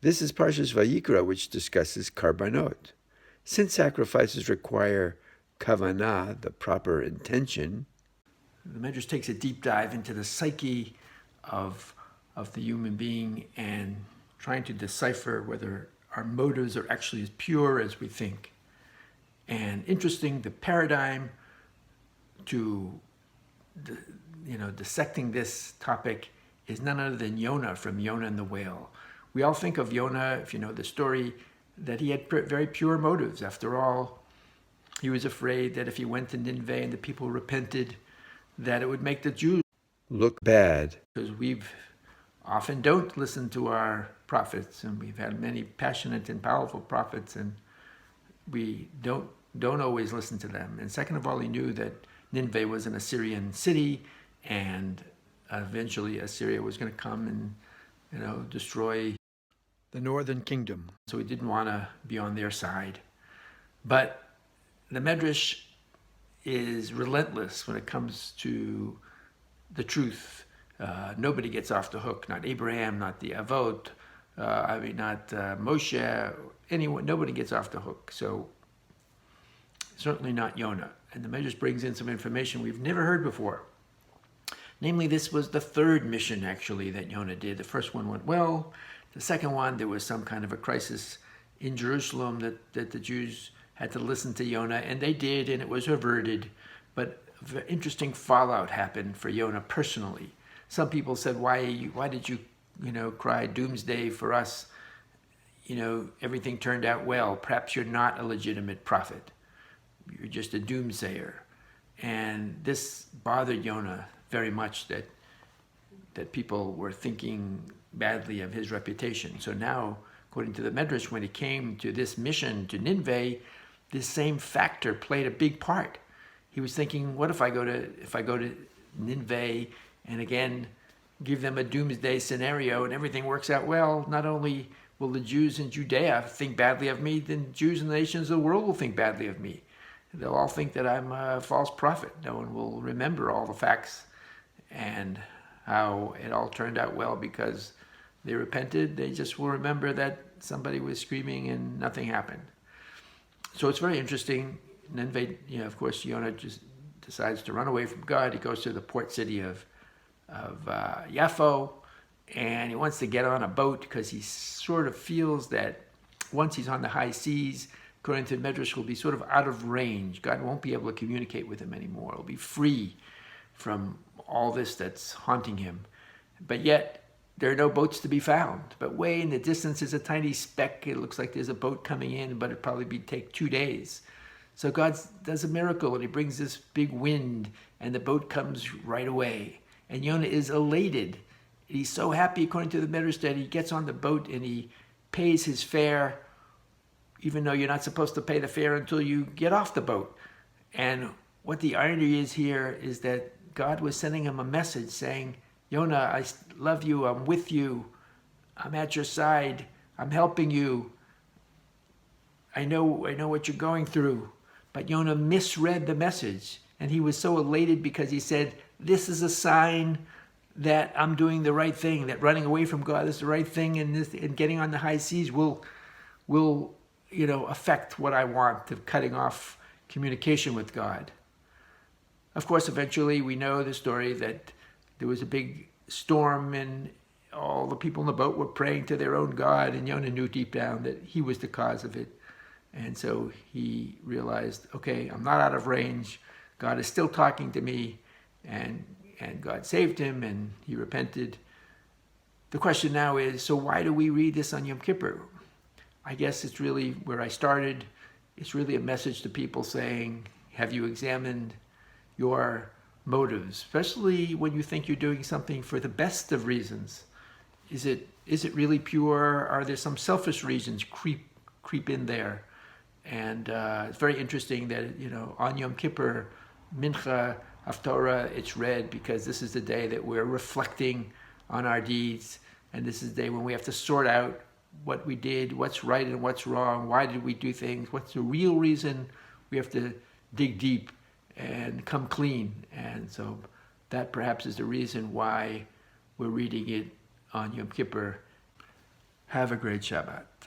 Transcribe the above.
This is Parshas Vayikra, which discusses karbanot. Since sacrifices require kavanah, the proper intention, the Midrash takes a deep dive into the psyche of the human being and trying to decipher whether our motives are actually as pure as we think. And interesting, the paradigm to dissecting this topic is none other than Yonah from Yonah and the whale. We all think of Yonah, if you know the story, that he had very pure motives. After all, he was afraid that if he went to Nineveh and the people repented, that it would make the Jews look bad. Because we often don't listen to our prophets, and we've had many passionate and powerful prophets, and we don't always listen to them. And second of all, he knew that Nineveh was an Assyrian city, and eventually Assyria was going to come and destroy the northern kingdom. So he didn't want to be on their side. But the Midrash is relentless when it comes to the truth. Nobody gets off the hook, not Abraham, not the Avot, not Moshe, anyone, nobody gets off the hook. So certainly not Yonah. And the Midrash brings in some information we've never heard before. Namely, this was the third mission, actually, that Yonah did. The first one went well. The second one, there was some kind of a crisis in Jerusalem that the Jews had to listen to Yonah, and they did, and it was averted. But an interesting fallout happened for Yonah personally. Some people said, why did you cry doomsday for us? Everything turned out well. Perhaps you're not a legitimate prophet. You're just a doomsayer. And this bothered Yonah very much, that people were thinking badly of his reputation. So now, according to the Midrash, when he came to this mission to Nineveh, this same factor played a big part. He was thinking, what if I go to Nineveh and again give them a doomsday scenario and everything works out well? Not only will the Jews in Judea think badly of me, then Jews in the nations of the world will think badly of me. They'll all think that I'm a false prophet. No one will remember all the facts and how it all turned out well because they repented. They just will remember that somebody was screaming and nothing happened. So it's very interesting. Nineveh, of course, Yonah just decides to run away from God. He goes to the port city of Yaffo, and he wants to get on a boat because he sort of feels that once he's on the high seas, according to the Midrash, will be sort of out of range. God won't be able to communicate with him anymore. He'll be free from all this that's haunting him. But yet, there are no boats to be found. But way in the distance is a tiny speck. It looks like there's a boat coming in, but it'd probably take 2 days. So God does a miracle, and he brings this big wind, and the boat comes right away. And Yonah is elated. He's so happy, according to the Midrash, that he gets on the boat and he pays his fare, even though you're not supposed to pay the fare until you get off the boat. And what the irony is here is that God was sending him a message saying, Yonah, I love you, I'm with you, I'm at your side, I'm helping you. I know what you're going through. But Yonah misread the message, and he was so elated because he said, this is a sign that I'm doing the right thing, that running away from God is the right thing, and getting on the high seas will affect what I want, of cutting off communication with God. Of course, eventually we know the story that there was a big storm and all the people in the boat were praying to their own God, and Yonah knew deep down that he was the cause of it. And so he realized, okay, I'm not out of range. God is still talking to me, and God saved him, and he repented. The question now is, so why do we read this on Yom Kippur? I guess it's really where I started. It's really a message to people saying, have you examined your motives, especially when you think you're doing something for the best of reasons? Is it really pure? Are there some selfish reasons creep in there? And it's very interesting that on Yom Kippur, Mincha, Haftorah, it's read because this is the day that we're reflecting on our deeds, and this is the day when we have to sort out what we did, what's right and what's wrong, why did we do things, what's the real reason. We have to dig deep and come clean. And so that perhaps is the reason why we're reading it on Yom Kippur. Have a great Shabbat.